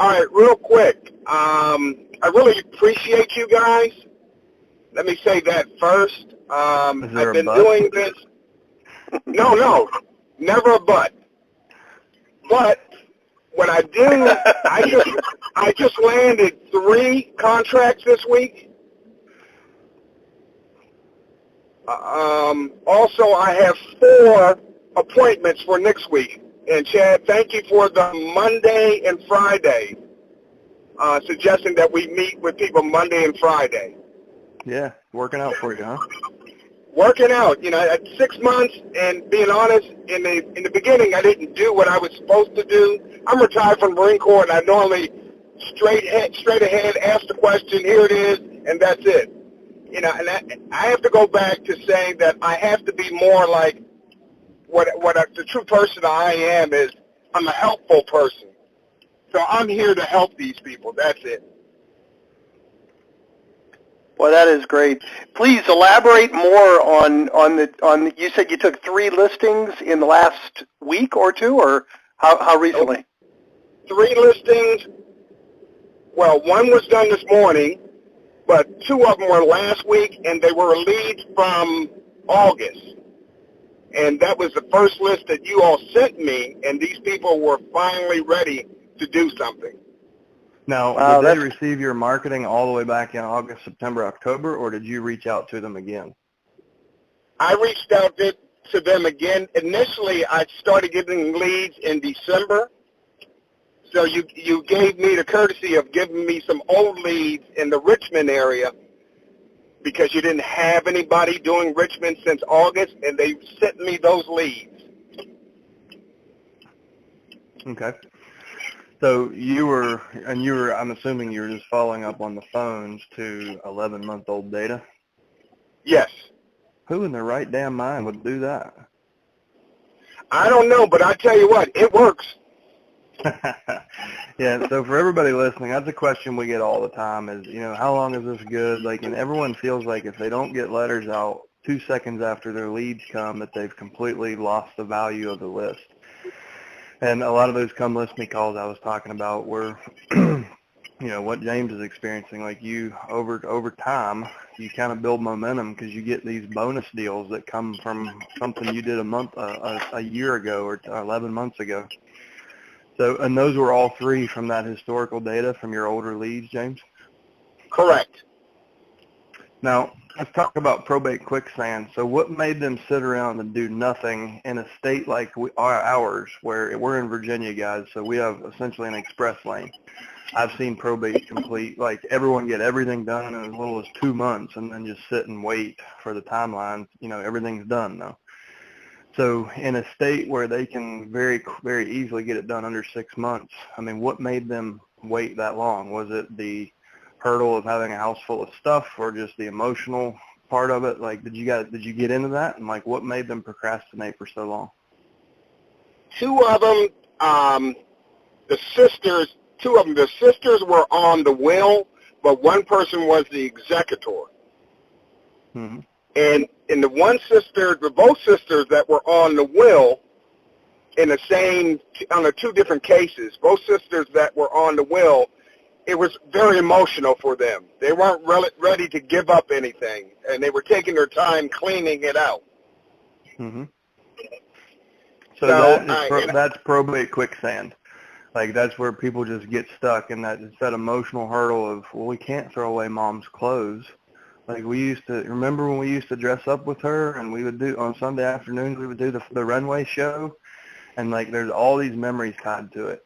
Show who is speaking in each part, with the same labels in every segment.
Speaker 1: All right, real quick. I really appreciate you guys. Let me say that first. I've been doing this. No, never a but. But when I do, I just landed 3 contracts this week. Also, I have 4 appointments for next week. And Chad, thank you for the Monday and Friday, suggesting that we meet with people Monday and Friday.
Speaker 2: Yeah, working out for you, huh?
Speaker 1: Working out, at 6 months, and being honest, in the beginning, I didn't do what I was supposed to do. I'm retired from the Marine Corps, and I normally straight ahead ask the question, here it is, and that's it. And I have to go back to saying that I have to be more like the true person I am is. I'm a helpful person. So I'm here to help these people. That's it.
Speaker 3: Well, that is great. Please elaborate more on you said you took 3 listings in the last week or 2, or how recently?
Speaker 1: 3 listings. Well, 1 was done this morning, but 2 of them were last week, and they were leads from August. And that was the first list that you all sent me, and these people were finally ready to do something.
Speaker 2: Now, did they receive your marketing all the way back in August, September, October, or did you reach out to them again?
Speaker 1: I reached out to them again. Initially, I started getting leads in December. So you gave me the courtesy of giving me some old leads in the Richmond area because you didn't have anybody doing Richmond since August, and they sent me those leads.
Speaker 2: Okay. So I'm assuming you were just following up on the phones to 11-month-old data?
Speaker 1: Yes.
Speaker 2: Who in their right damn mind would do that?
Speaker 1: I don't know, but I tell you what, it works.
Speaker 2: Yeah, so for everybody listening, that's a question we get all the time is, how long is this good? And everyone feels like if they don't get letters out 2 seconds after their leads come that they've completely lost the value of the list. And a lot of those come list me calls I was talking about were, what James is experiencing. Like you, over time, you kind of build momentum because you get these bonus deals that come from something you did a year ago or 11 months ago. So, and those were all 3 from that historical data from your older leads, James?
Speaker 1: Correct.
Speaker 2: Now, let's talk about Probate Quicksand. So what made them sit around and do nothing in a state like ours, where we're in Virginia, guys, so we have essentially an express lane. I've seen probate complete, everyone get everything done in as little as 2 months and then just sit and wait for the timeline. Everything's done now. So in a state where they can very, very easily get it done under 6 months, what made them wait that long? Was it the hurdle of having a house full of stuff or just the emotional part of it? Did you get into that? And what made them procrastinate for so long?
Speaker 1: 2 of them, the sisters were on the will, but one person was the executor.
Speaker 2: Mm-hmm.
Speaker 1: And in both sisters that were on the will, on the 2 different cases, both sisters that were on the will, it was very emotional for them. They weren't ready to give up anything, and they were taking their time cleaning it out.
Speaker 2: Mm-hmm. So that's Probate Quicksand. That's where people just get stuck in that emotional hurdle of, well, we can't throw away mom's clothes. Remember when we used to dress up with her and we would do, on Sunday afternoons, we would do the runway show? And there's all these memories tied to it.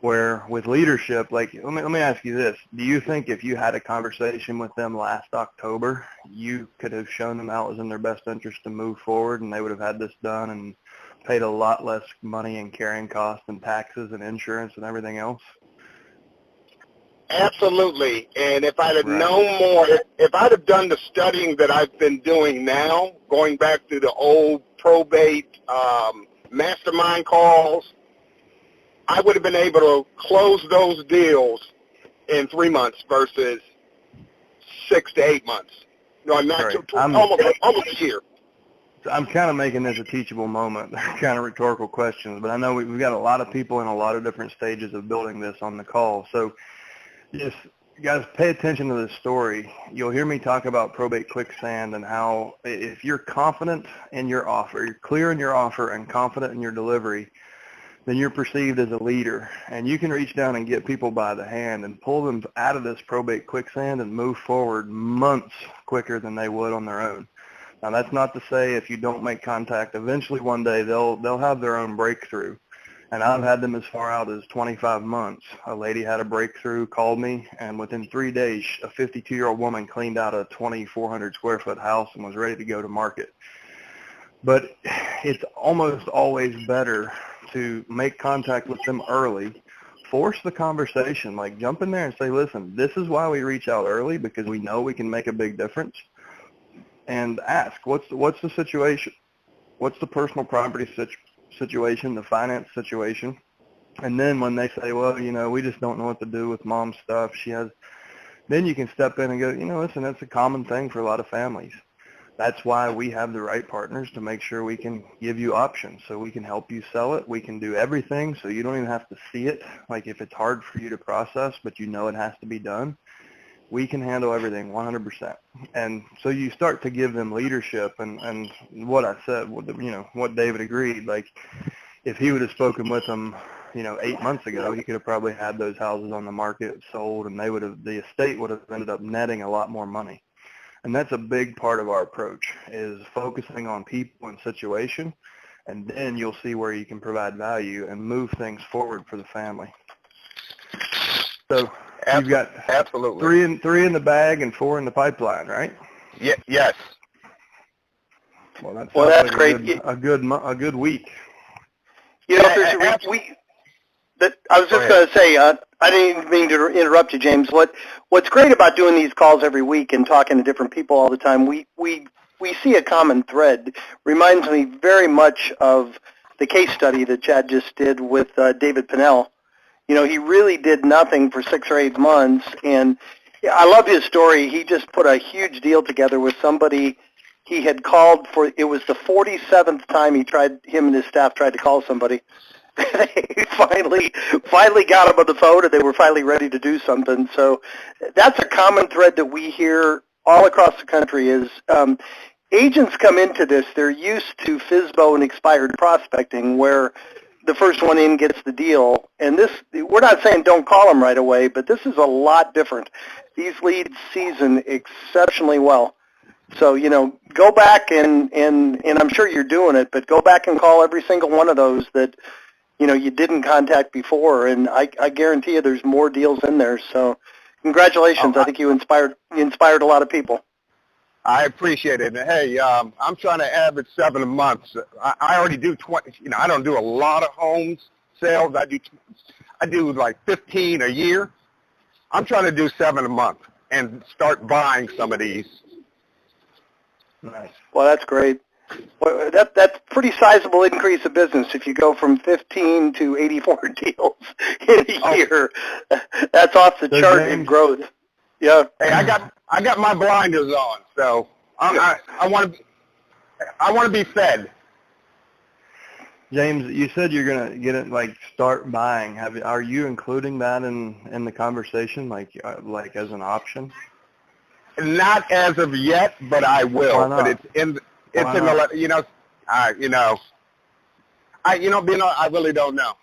Speaker 2: Where with leadership, let me ask you this. Do you think if you had a conversation with them last October, you could have shown them how it was in their best interest to move forward and they would have had this done and paid a lot less money in carrying costs and taxes and insurance and everything else?
Speaker 1: Absolutely. And if I'd have known more, if I'd have done the studying that I've been doing now, going back to the old probate mastermind calls, I would have been able to close those deals in 3 months versus 6 to 8 months. No, not almost a year.
Speaker 2: I'm kind of making this a teachable moment, kind of rhetorical questions, but I know we've got a lot of people in a lot of different stages of building this on the call. So just, guys, pay attention to this story. You'll hear me talk about Probate Quicksand and how if you're confident in your offer, you're clear in your offer and confident in your delivery, then you're perceived as a leader. And you can reach down and get people by the hand and pull them out of this Probate Quicksand and move forward months quicker than they would on their own. Now, that's not to say if you don't make contact, eventually one day they'll have their own breakthrough. And I've had them as far out as 25 months. A lady had a breakthrough, called me, and within 3 days, a 52-year-old woman cleaned out a 2,400 square foot house and was ready to go to market. But it's almost always better to make contact with them early, force the conversation, like jump in there and say, listen, this is why we reach out early, because we know we can make a big difference. And ask, what's the situation? What's the personal property situation, the finance situation? And then when they say, well, we just don't know what to do with mom's stuff, then you can step in and go, listen, that's a common thing for a lot of families. That's why we have the right partners to make sure we can give you options, so we can help you sell it. We can do everything so you don't even have to see it. Like if it's hard for you to process, but it has to be done, we can handle everything 100%. And so you start to give them leadership, and what I said, what David agreed, like if he would have spoken with them, 8 months ago, he could have probably had those houses on the market sold, and the estate would have ended up netting a lot more money. And that's a big part of our approach, is focusing on people and situation, and then you'll see where you can provide value and move things forward for the family. So you've got
Speaker 1: absolutely
Speaker 2: three in the bag and 4 in the pipeline, right?
Speaker 1: Yes.
Speaker 2: Well, that's
Speaker 3: like
Speaker 2: great. A good week.
Speaker 3: I was just going to say, I didn't even mean to interrupt you, James. What's great about doing these calls every week and talking to different people all the time, we see a common thread. Reminds me very much of the case study that Chad just did with David Pinnell. He really did nothing for 6 or 8 months, and I love his story. He just put a huge deal together with somebody he had called for. It was the 47th time him and his staff tried to call somebody. They finally got him on the phone, and they were finally ready to do something. So that's a common thread that we hear all across the country is agents come into this, they're used to FSBO and expired prospecting, where the first one in gets the deal. And this, we're not saying don't call them right away, but this is a lot different. These leads season exceptionally well. So, go back and I'm sure you're doing it, but go back and call every single one of those that you didn't contact before, and I guarantee you there's more deals in there. So congratulations. I think you inspired a lot of people.
Speaker 1: I appreciate it. And hey, I'm trying to average 7 a month. I already do 20. I don't do a lot of homes sales. I do like 15 a year. I'm trying to do 7 a month and start buying some of these.
Speaker 2: Nice.
Speaker 3: Well, that's great. Well, that's pretty sizable increase of business if you go from 15 to 84 deals in a year. That's off the chart in growth. Yeah.
Speaker 1: Hey, I got my blinders on, so I want to be fed.
Speaker 2: James, you said you're gonna get it, start buying. Are you including that in the conversation, like as an option?
Speaker 1: Not as of yet, but I will.
Speaker 2: Why not?
Speaker 1: But it's in the I really don't know.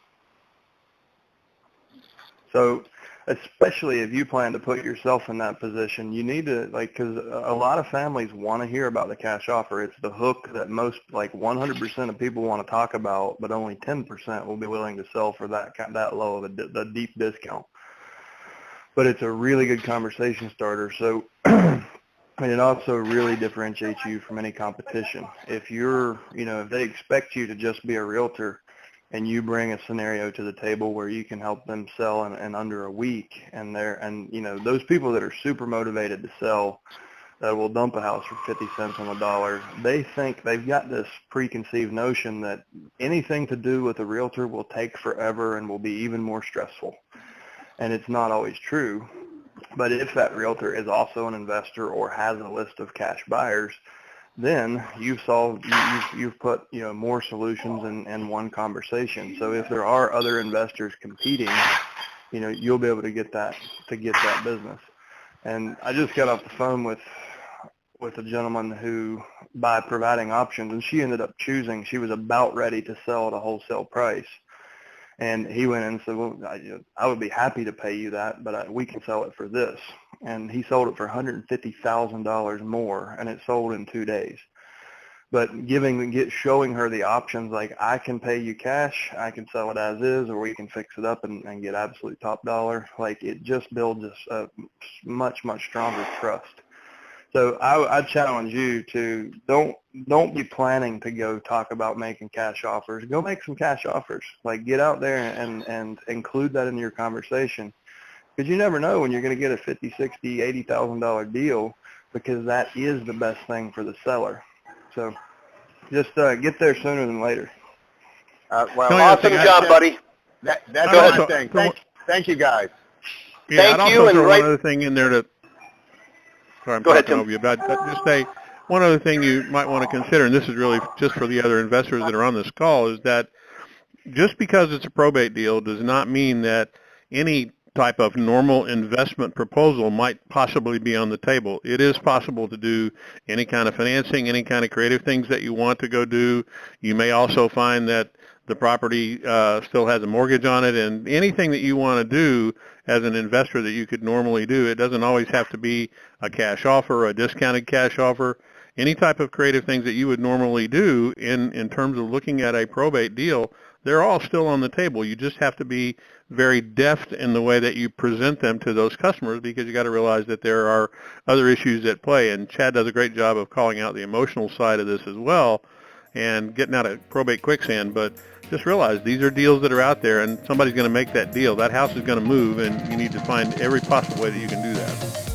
Speaker 2: So, especially if you plan to put yourself in that position, you need to, because a lot of families want to hear about the cash offer. It's the hook that most, 100% of people want to talk about, but only 10% will be willing to sell for that low of a deep discount. But it's a really good conversation starter. So, and it also really differentiates you from any competition. If you're, if they expect you to just be a realtor and you bring a scenario to the table where you can help them sell in under a week, and those people that are super motivated to sell, that will dump a house for 50 cents on the dollar, they think they've got this preconceived notion that anything to do with a realtor will take forever and will be even more stressful. And it's not always true. But if that realtor is also an investor or has a list of cash buyers, then you've put, more solutions in one conversation. So if there are other investors competing, you'll be able to get that business. And I just got off the phone with a gentleman who, by providing options, and she ended up choosing, she was about ready to sell at a wholesale price. And he went in and said, well, I would be happy to pay you that, but we can sell it for this. And he sold it for $150,000 more, and it sold in 2 days. But showing her the options, like, I can pay you cash, I can sell it as is, or we can fix it up and get absolute top dollar. Like, it just builds a much, much stronger trust. So I challenge you to don't be planning to go talk about making cash offers. Go make some cash offers. Like, get out there and include that in your conversation, because you never know when you're going to get a $50,000, $60,000, $80,000 deal, because that is the best thing for the seller. So just get there sooner than later.
Speaker 1: Well,
Speaker 3: awesome job, buddy.
Speaker 1: That's my thing. Thank you, guys.
Speaker 4: Yeah,
Speaker 3: Thank you.
Speaker 4: And
Speaker 3: And
Speaker 4: one other thing in there to. Sorry, I'm
Speaker 3: Go ahead,
Speaker 4: talking
Speaker 3: Tim.
Speaker 4: over you, but just say one other thing you might want to consider, and this is really just for the other investors that are on this call, is that just because it's a probate deal does not mean that any type of normal investment proposal might possibly be on the table. It is possible to do any kind of financing, any kind of creative things that you want to go do. You may also find that the property still has a mortgage on it, and anything that you want to do as an investor that you could normally do. It doesn't always have to be a cash offer or a discounted cash offer. Any type of creative things that you would normally do in terms of looking at a probate deal, they're all still on the table. You just have to be very deft in the way that you present them to those customers, because you got to realize that there are other issues at play. And Chad does a great job of calling out the emotional side of this as well and getting out of Probate Quicksand. But just realize these are deals that are out there, and somebody's going to make that deal. That house is going to move, and you need to find every possible way that you can do that.